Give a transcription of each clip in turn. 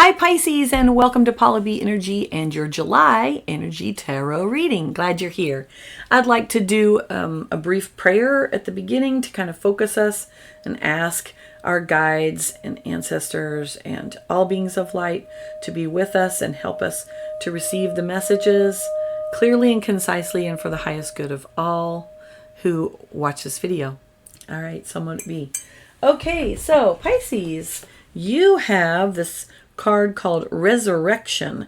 Hi Pisces, and welcome to Paula B Energy and your July Energy Tarot reading. Glad you're here. I'd like to do a brief prayer at the beginning to kind of focus us and ask our guides and ancestors and all beings of light to be with us and help us to receive the messages clearly and concisely and for the highest good of all who watch this video. All right, someone be. Okay, so Pisces, you have this card called Resurrection,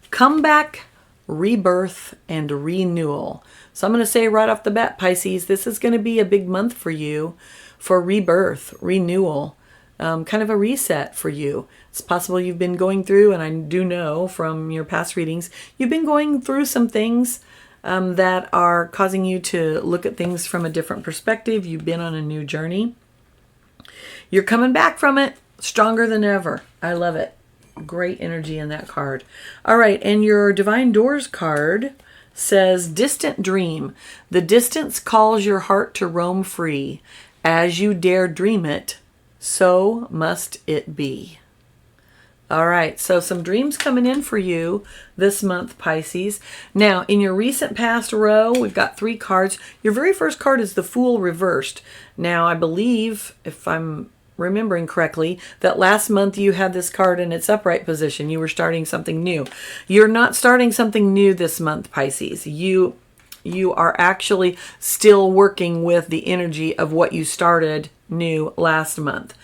Comeback, Rebirth, and Renewal. So I'm going to say right off the bat, Pisces, this is going to be a big month for you for rebirth, renewal, kind of a reset for you. It's possible you've been going through, and I do know from your past readings, you've been going through some things that are causing you to look at things from a different perspective. You've been on a new journey. You're coming back from it stronger than ever. I love it. Great energy in that card. All right, and your Divine Doors card says, Distant Dream. The distance calls your heart to roam free. As you dare dream it, so must it be. All right, so some dreams coming in for you this month, Pisces. Now, in your recent past row, we've got 3 cards. Your very first card is the Fool reversed. Now, I believe, if I'm remembering correctly, that last month you had this card in its upright position. You were starting something new. You're not starting something new this month, Pisces. You are actually still working with the energy of what you started new last month.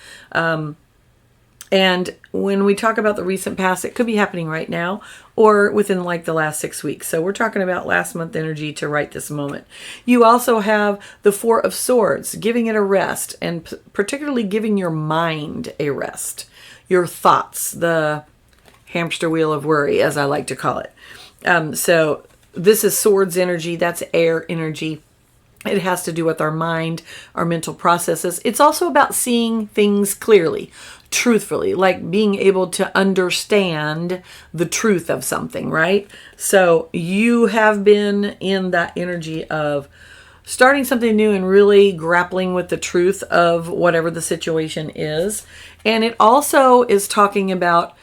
And when we talk about the recent past, it could be happening right now or within like the last 6 weeks. So we're talking about last month energy to right this moment. You also have the 4 of Swords, giving it a rest, and particularly giving your mind a rest. Your thoughts, the hamster wheel of worry, as I like to call it. So this is Swords energy. That's air energy. It has to do with our mind, our mental processes. It's also about seeing things clearly, truthfully, like being able to understand the truth of something, right? So you have been in that energy of starting something new and really grappling with the truth of whatever the situation is. And it also is talking about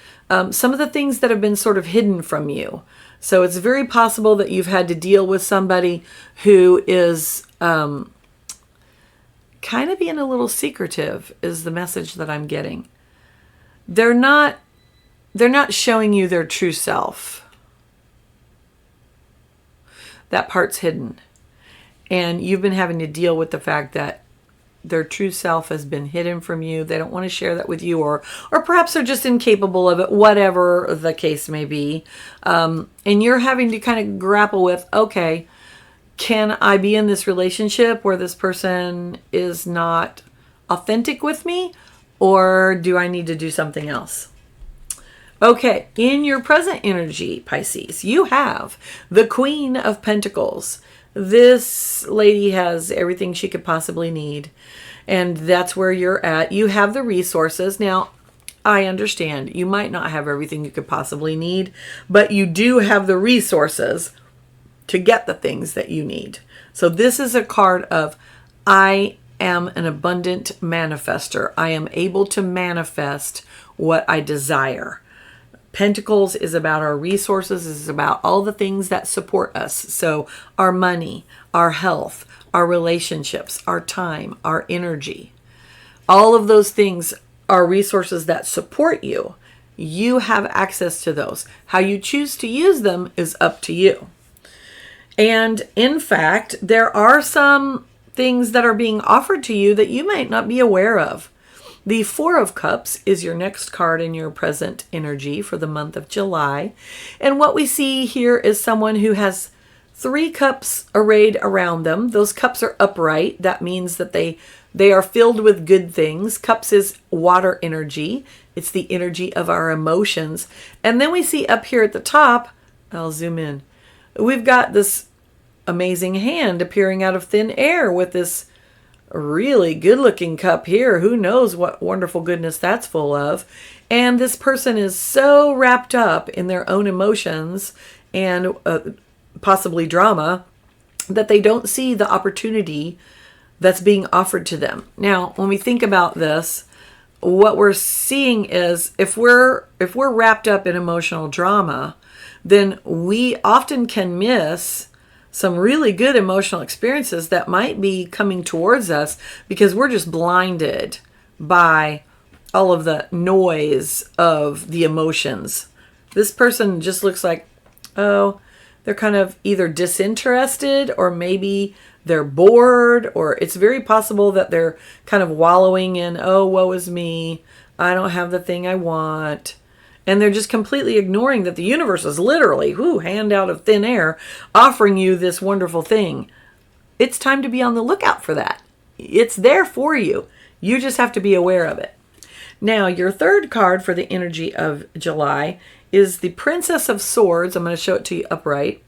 some of the things that have been sort of hidden from you. So it's very possible that you've had to deal with somebody who is kind of being a little secretive, is the message that I'm getting. They're not showing you their true self. That part's hidden. And you've been having to deal with the fact that their true self has been hidden from you. They don't want to share that with you, or perhaps they're just incapable of it, whatever the case may be. And you're having to kind of grapple with, okay, can I be in this relationship where this person is not authentic with me, or do I need to do something else? Okay, in your present energy, Pisces, you have the Queen of Pentacles. This lady has everything she could possibly need, and that's where you're at. You have the resources. Now, I understand you might not have everything you could possibly need, but you do have the resources to get the things that you need. So this is a card of, I am an abundant manifester. I am able to manifest what I desire. Pentacles is about our resources, is about all the things that support us. So our money, our health, our relationships, our time, our energy. All of those things are resources that support you. You have access to those. How you choose to use them is up to you. And in fact, there are some things that are being offered to you that you might not be aware of. The 4 of Cups is your next card in your present energy for the month of July. And what we see here is someone who has 3 cups arrayed around them. Those cups are upright. That means that they are filled with good things. Cups is water energy. It's the energy of our emotions. And then we see up here at the top, I'll zoom in, we've got this amazing hand appearing out of thin air with this really good looking cup here. Who knows what wonderful goodness that's full of. And this person is so wrapped up in their own emotions and possibly drama that they don't see the opportunity that's being offered to them. Now, when we think about this, what we're seeing is if we're wrapped up in emotional drama, then we often can miss some really good emotional experiences that might be coming towards us because we're just blinded by all of the noise of the emotions. This person just looks like, oh, they're kind of either disinterested or maybe they're bored, or it's very possible that they're kind of wallowing in, oh, woe is me, I don't have the thing I want. And they're just completely ignoring that the universe is literally, hand out of thin air, offering you this wonderful thing. It's time to be on the lookout for that. It's there for you. You just have to be aware of it. Now, your third card for the energy of July is the Princess of Swords. I'm going to show it to you upright.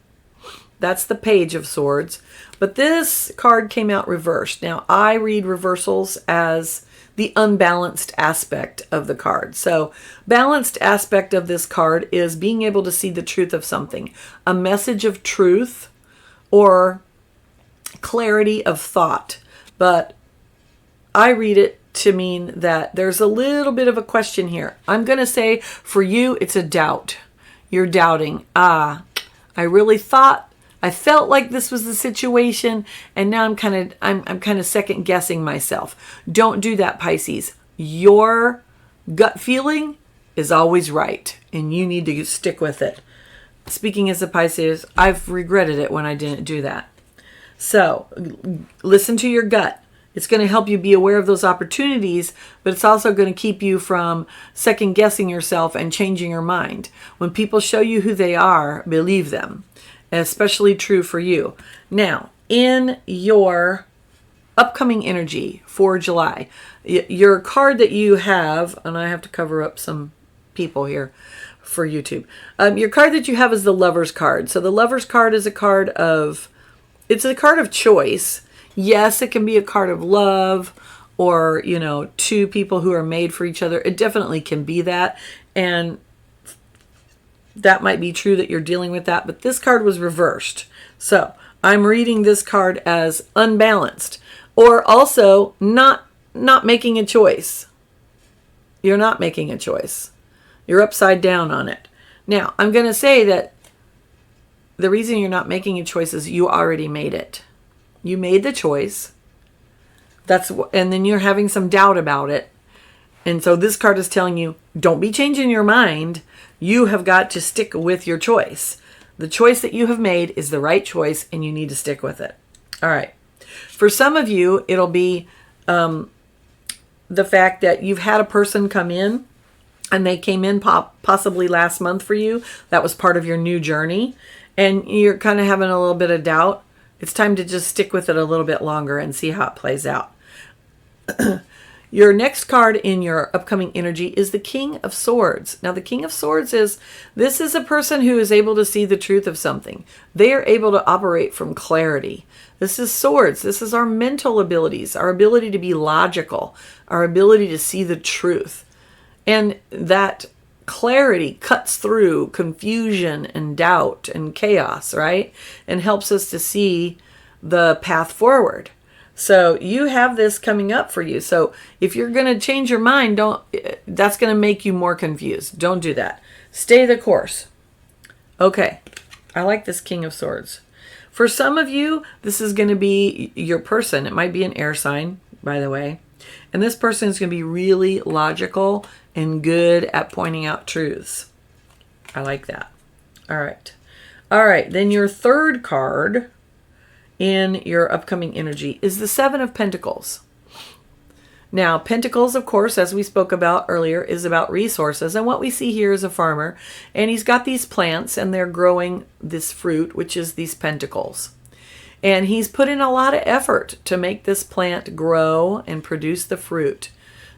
That's the Page of Swords. But this card came out reversed. Now, I read reversals as the unbalanced aspect of the card. So, balanced aspect of this card is being able to see the truth of something. A message of truth or clarity of thought. But I read it to mean that there's a little bit of a question here. I'm going to say for you, it's a doubt. You're doubting. I really thought, I felt like this was the situation, and now I'm kind of second guessing myself. Don't do that, Pisces. Your gut feeling is always right, and you need to stick with it. Speaking as a Pisces, I've regretted it when I didn't do that. So, listen to your gut. It's going to help you be aware of those opportunities, but it's also going to keep you from second guessing yourself and changing your mind. When people show you who they are, believe them. Especially true for you. Now, in your upcoming energy for July, your card that you have, and I have to cover up some people here for YouTube. Your card that you have is the Lover's card. So the Lover's card is a card of, it's a card of choice. Yes, it can be a card of love or, two people who are made for each other. It definitely can be that. And that might be true that you're dealing with that, but this card was reversed. So I'm reading this card as unbalanced or also not making a choice. You're not making a choice. You're upside down on it. Now, I'm going to say that the reason you're not making a choice is you already made it. You made the choice. And then you're having some doubt about it. And so this card is telling you, don't be changing your mind. You have got to stick with your choice. The choice that you have made is the right choice, and you need to stick with it. All right. For some of you, it'll be the fact that you've had a person come in, and they came in possibly last month for you. That was part of your new journey, and you're kind of having a little bit of doubt. It's time to just stick with it a little bit longer and see how it plays out. Your next card in your upcoming energy is the King of Swords. Now, the King of Swords is a person who is able to see the truth of something. They are able to operate from clarity. This is swords. This is our mental abilities, our ability to be logical, our ability to see the truth. And that clarity cuts through confusion and doubt and chaos, right? And helps us to see the path forward. So you have this coming up for you. So if you're going to change your mind, that's going to make you more confused. Don't do that. Stay the course. Okay. I like this King of Swords. For some of you, this is going to be your person. It might be an air sign, by the way. And this person is going to be really logical and good at pointing out truths. I like that. All right. All right. Then your third card in your upcoming energy is the Seven of Pentacles. Now, Pentacles, of course, as we spoke about earlier, is about resources. And what we see here is a farmer, and he's got these plants, and they're growing this fruit, which is these pentacles. And he's put in a lot of effort to make this plant grow and produce the fruit.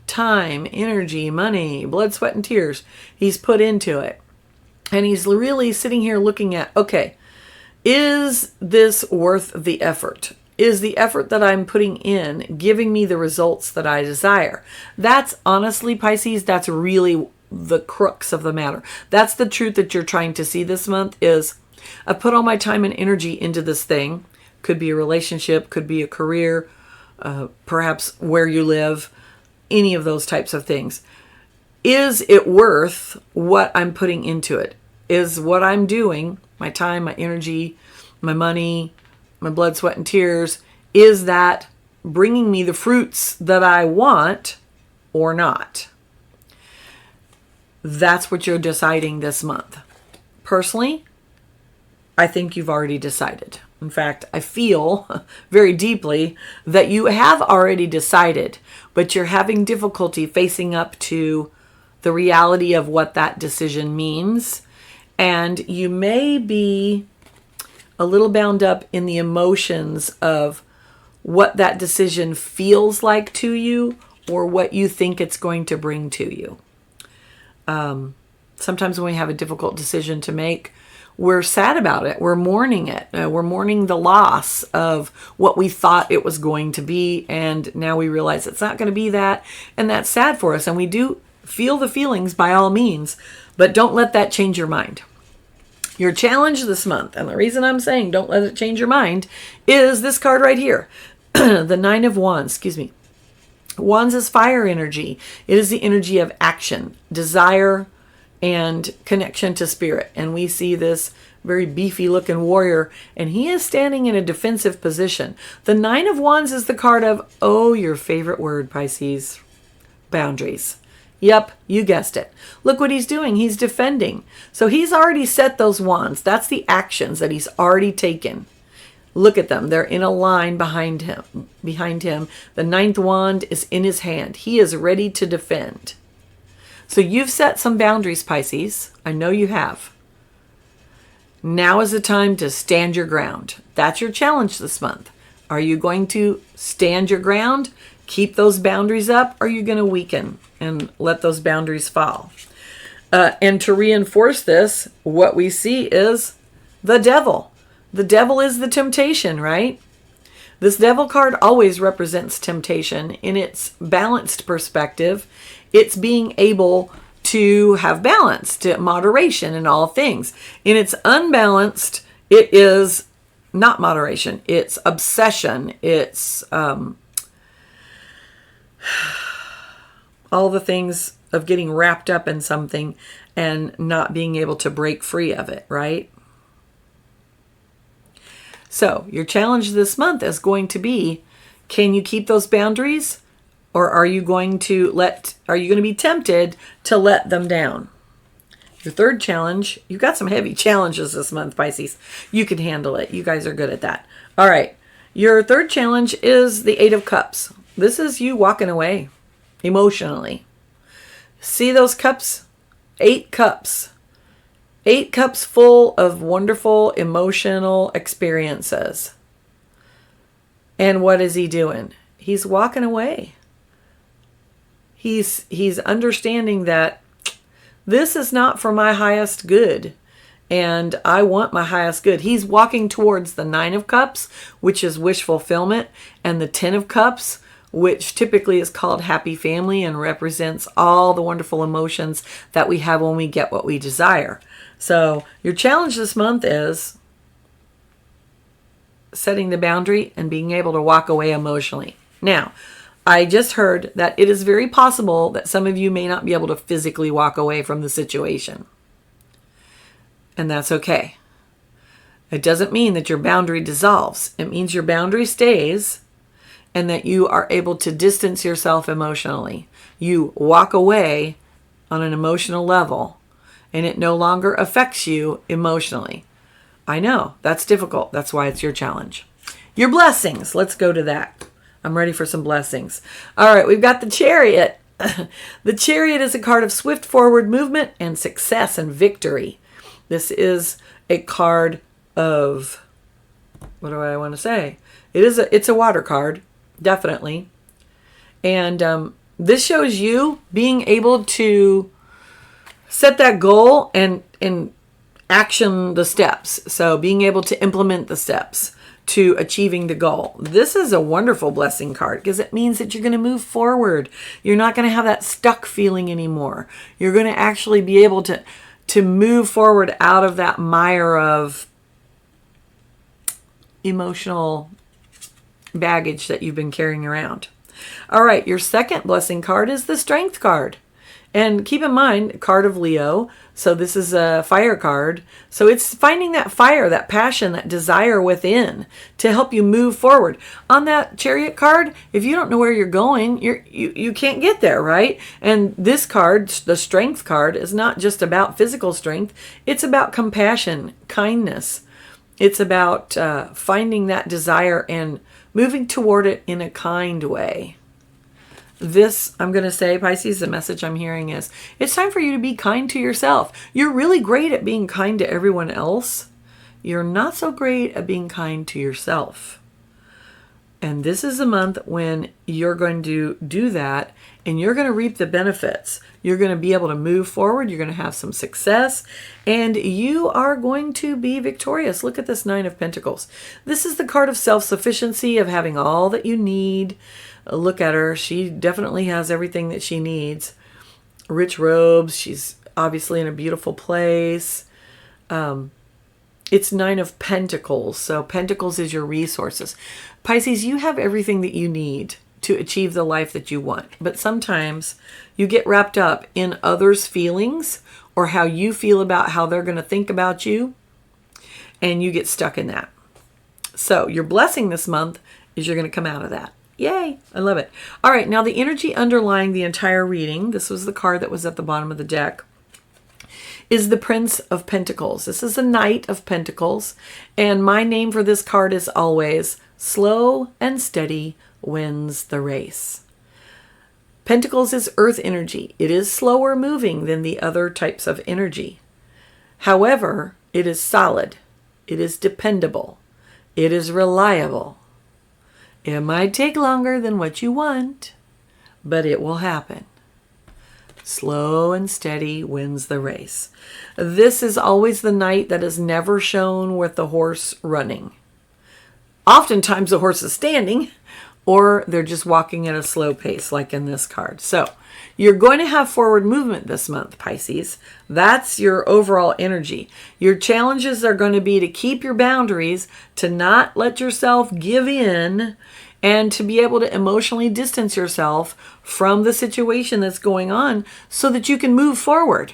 Time, energy, money, blood, sweat, and tears he's put into it. And he's really sitting here looking at, okay, is this worth the effort? Is the effort that I'm putting in giving me the results that I desire? That's honestly, Pisces, that's really the crux of the matter. That's the truth that you're trying to see this month is, I put all my time and energy into this thing. Could be a relationship, could be a career, perhaps where you live. any of those types of things. Is it worth what I'm putting into it? Is what I'm doing, my time, my energy, my money, my blood, sweat, and tears, is that bringing me the fruits that I want or not? That's what you're deciding this month. Personally, I think you've already decided. In fact, I feel very deeply that you have already decided, but you're having difficulty facing up to the reality of what that decision means. And you may be a little bound up in the emotions of what that decision feels like to you or what you think it's going to bring to you. Sometimes when we have a difficult decision to make, we're sad about it. We're mourning it. We're mourning the loss of what we thought it was going to be. And now we realize it's not going to be that. And that's sad for us. And we do feel the feelings by all means, but don't let that change your mind. Your challenge this month, and the reason I'm saying don't let it change your mind, is this card right here. The Nine of Wands, Wands is fire energy. It is the energy of action, desire, and connection to spirit. And we see this very beefy looking warrior, and he is standing in a defensive position. The Nine of Wands is the card of, oh, your favorite word, Pisces, boundaries. Yep, you guessed it. Look what he's doing. He's defending. So he's already set those wands. That's the actions that he's already taken. Look at them. They're in a line behind him. The ninth wand is in his hand. He is ready to defend. So you've set some boundaries, Pisces. I know you have. Now is the time to stand your ground. That's your challenge this month. Are you going to stand your ground, keep those boundaries up, or are you going to weaken and let those boundaries fall? And to reinforce this, what we see is the devil. The devil is the temptation, right? This devil card always represents temptation. In its balanced perspective, it's being able to have balance, to moderation in all things. In its unbalanced, it is not moderation. It's obsession. It's all the things of getting wrapped up in something and not being able to break free of it, right? So your challenge this month is going to be, can you keep those boundaries, or are you going to be tempted to let them down? Your third challenge, you've got some heavy challenges this month, Pisces. You can handle it. You guys are good at that. All right. Your third challenge is the Eight of Cups. This is you walking away emotionally. See those cups? 8 cups. 8 cups full of wonderful emotional experiences. And what is he doing? He's walking away. He's understanding that this is not for my highest good, and I want my highest good. He's walking towards the 9 of Cups, which is wish fulfillment, and the 10 of Cups, which typically is called happy family and represents all the wonderful emotions that we have when we get what we desire. So your challenge this month is setting the boundary and being able to walk away emotionally. Now, I just heard that it is very possible that some of you may not be able to physically walk away from the situation. And that's okay. It doesn't mean that your boundary dissolves. It means your boundary stays and that you are able to distance yourself emotionally. You walk away on an emotional level and it no longer affects you emotionally. I know, that's difficult. That's why it's your challenge. Your blessings. Let's go to that. I'm ready for some blessings. All right, we've got the Chariot. The Chariot is a card of swift forward movement and success and victory. This is a card of, what do I want to say? It's a water card, definitely. And this shows you being able to set that goal and action the steps. So being able to implement the steps to achieving the goal. This is a wonderful blessing card because it means that you're going to move forward. You're not going to have that stuck feeling anymore. You're going to actually be able to move forward out of that mire of emotional baggage that you've been carrying around. All right, your second blessing card is the Strength card. And keep in mind, card of Leo, so this is a fire card. So it's finding that fire, that passion, that desire within to help you move forward. On that Chariot card, if you don't know where you're going, you can't get there, right? And this card, the Strength card, is not just about physical strength. It's about compassion, kindness. It's about finding that desire and moving toward it in a kind way. This, I'm going to say, Pisces, the message I'm hearing is, it's time for you to be kind to yourself. You're really great at being kind to everyone else. You're not so great at being kind to yourself. And this is a month when you're going to do that, and you're going to reap the benefits. You're going to be able to move forward. You're going to have some success, and you are going to be victorious. Look at this Nine of Pentacles. This is the card of self-sufficiency, of having all that you need. Look at her. She definitely has everything that she needs. Rich robes. She's obviously in a beautiful place. It's Nine of Pentacles. So Pentacles is your resources. Pisces, you have everything that you need to achieve the life that you want. But sometimes you get wrapped up in others' feelings or how you feel about how they're going to think about you. And you get stuck in that. So your blessing this month is you're going to come out of that. Yay, I love it. All right, now the energy underlying the entire reading, this was the card that was at the bottom of the deck, is the Prince of Pentacles. This is the Knight of Pentacles, and my name for this card is always slow and steady wins the race. Pentacles is earth energy. It is slower moving than the other types of energy. However, it is solid. It is dependable. It is reliable. It might take longer than what you want, but it will happen. Slow and steady wins the race. This is always the knight that is never shown with the horse running. Oftentimes the horse is standing, or they're just walking at a slow pace, like in this card. So you're going to have forward movement this month, Pisces. That's your overall energy. Your challenges are going to be to keep your boundaries, to not let yourself give in, and to be able to emotionally distance yourself from the situation that's going on so that you can move forward.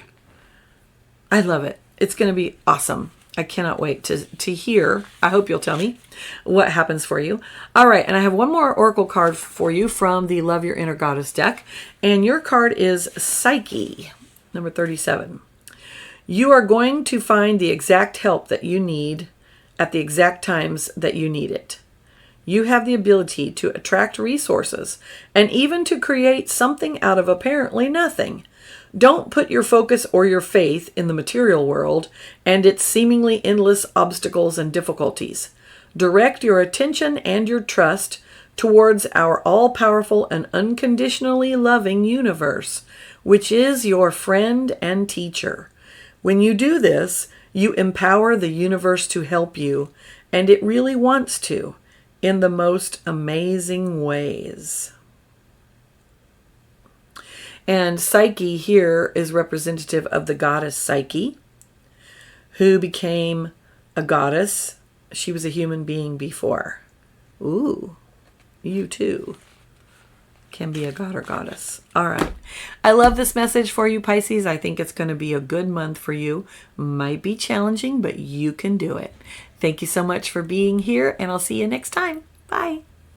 I love it. It's going to be awesome. I cannot wait to hear. I hope you'll tell me what happens for you. All right, and I have one more oracle card for you from the Love Your Inner Goddess deck. And your card is Psyche, number 37. You are going to find the exact help that you need at the exact times that you need it. You have the ability to attract resources and even to create something out of apparently nothing. Don't put your focus or your faith in the material world and its seemingly endless obstacles and difficulties. Direct your attention and your trust towards our all-powerful and unconditionally loving universe, which is your friend and teacher. When you do this, you empower the universe to help you, and it really wants to, in the most amazing ways. And Psyche here is representative of the goddess Psyche, who became a goddess. She was a human being before. Ooh, you too can be a god or goddess. All right. I love this message for you, Pisces. I think it's going to be a good month for you. Might be challenging, but you can do it. Thank you so much for being here, and I'll see you next time. Bye.